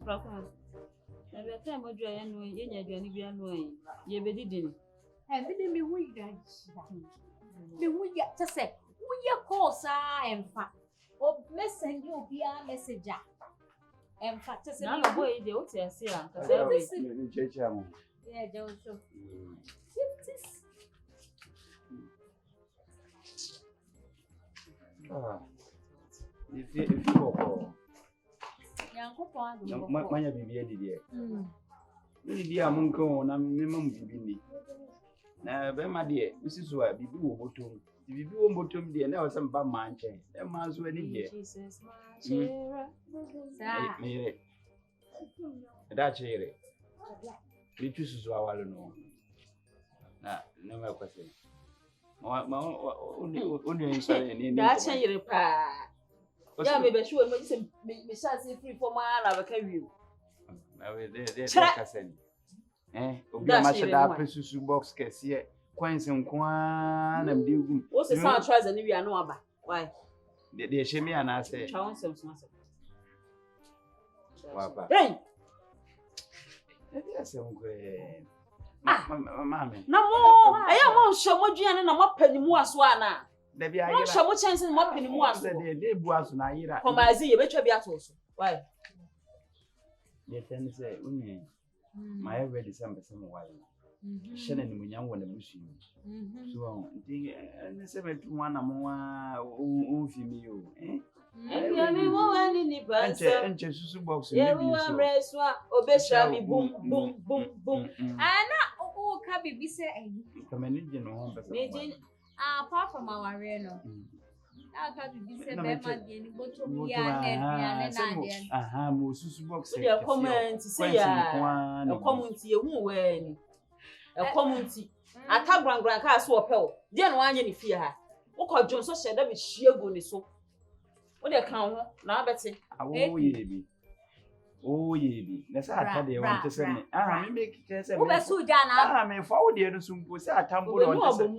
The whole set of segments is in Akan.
Every time I do, I know you are annoying. You be didn't. And then me we that. Me we get to say, we are course and fat. Or message you be a messenger. And fat to say, no boy, they ought to see her. Yeah, Joseph. If you go, Young my baby, Maybe I'm going, I'm Mimum. Now, my dear, Mrs. Webb, you do bottom. If you do bottom, dear, now some bad man change. That man's ready, dear. Mary, that's it. We choose to our no. No more question. Only inside That's a reply. Yeah, maybe sure, me shall say free for my love, can you? Precious box cassia, coins and quan and do. What's the sound tries and we are no about? Why? They shame me and I say, Hey! Yes, mammy. No more. I am on Shamojian and I'm up penny more swana. There be I shall chance and more penny more. They was Naira. For my Z, you better be at also. Why? They tend to say, my every December, some while. Shannon, when young one, the machine. So, the 7 more female, eh? And Jesus box, obey boom, boom, boom, boom. And oh, Cabby be saying, apart from our reno. I'll be said, comment to say, a community, a community. I tag grand castle of hell. Dear one, any fear. What called Johnson said that with sheer goodness. What they count now, Betty? Oh, ye, that's how they want to send me. Make it as so done. I may forward you to some pussy. I tumble on.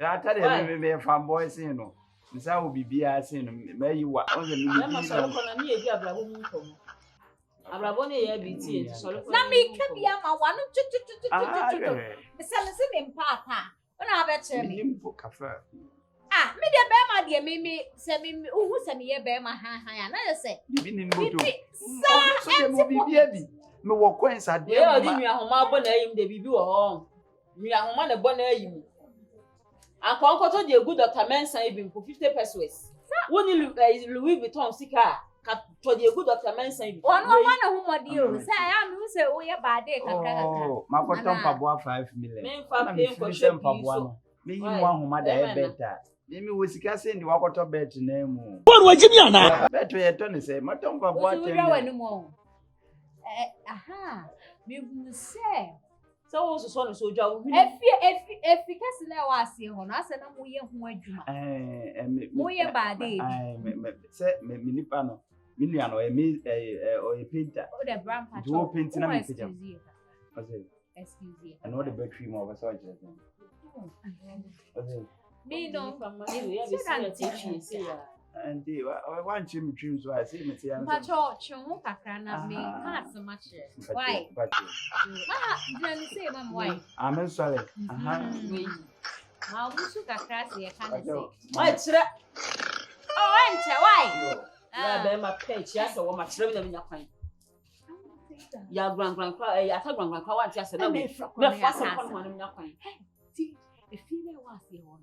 I tell you, maybe a fan boy, you know. Miss I will be beer saying, may you what on the media. Abrabone BT. Let me keep you my one to in papa. When I bet me. Ah, me the bear, my dear, me, send me who send me a bear, my hand, and I say, Sir, me walk coins are dear. I didn't know how much the baby home. We are on a bonnet. And Concord told you good Dr. Manson even for 50 pesos. When you Louis Vuitton sicker, for the good Dr. Manson. One of whom you say, I am who say, we are bad day. Oh, my bottom 5 million. Men for paying for one. Me, you want who mother better. Maybe we see in the water bed name. What was Jimmy? Better, Tony say, my tongue for what anymore. Aha, me who say. So also son so job. If you can now I see on us and I'm we bad day. Say me nipano. Million or a painter. Oh, the brown patch. Do painting a excuse me. And what the battery more of a me no from and I want you to choose why I say, Mr. Pacho, Pacana, me, not so much. Why? But then say, Mom, why? I'm sorry. How much you got crassy? I can't say. What's that? Oh, answer, why? I bear my page, yes, or much living in your coin. Your grand I thought grand once yesterday. No, fast upon one in your coin. The female was the one.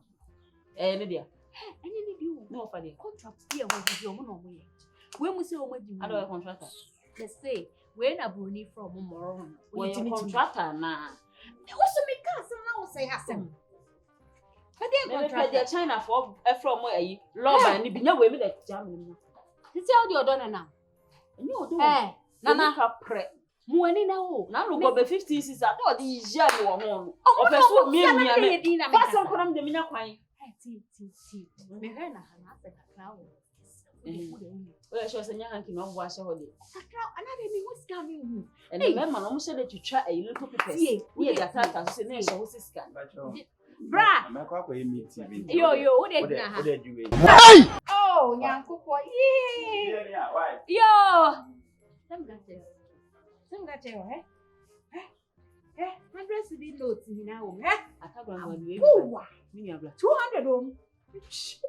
Eh, Lydia. And you do no for the contract here with your money. When we say, I don't contractor. Let's say, when a brony from Moron, when you contractor now. Also, make us now say, Hassan. But they contract China for from a law and be no way with that Germany. You tell your daughter now. No, do Nana pre. Money now. Now, go 50 is at all the Jabby or home. Oh, that's what me and me. Pass on from the Mina Quine. Me heard na hanasa kakao. Well, she was a young king of wash all day. Another me was coming. And the man almost said that you try a little people. We are that as a nation who's this guy. Bra, yo, what did you? Oh, Yanko, yo, let me get it. Some got you, eh? 100 cedi notes in our home, eh? Atagrangwa ni Whoa, mini abla. 200 home.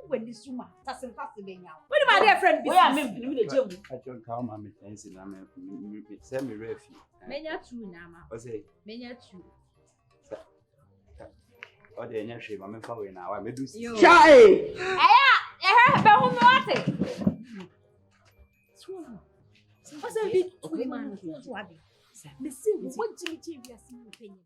When this woman doesn't pass the venue. What am I, dear friend? We are me the gym. I don't call my things in send me refuge. Many true, Nama. I say, Many true. or the energy, I'm following now. I may do Yo. Shy! But who not it? What's a bit too man? Me see what Jimmy Jimmy has seen opinion.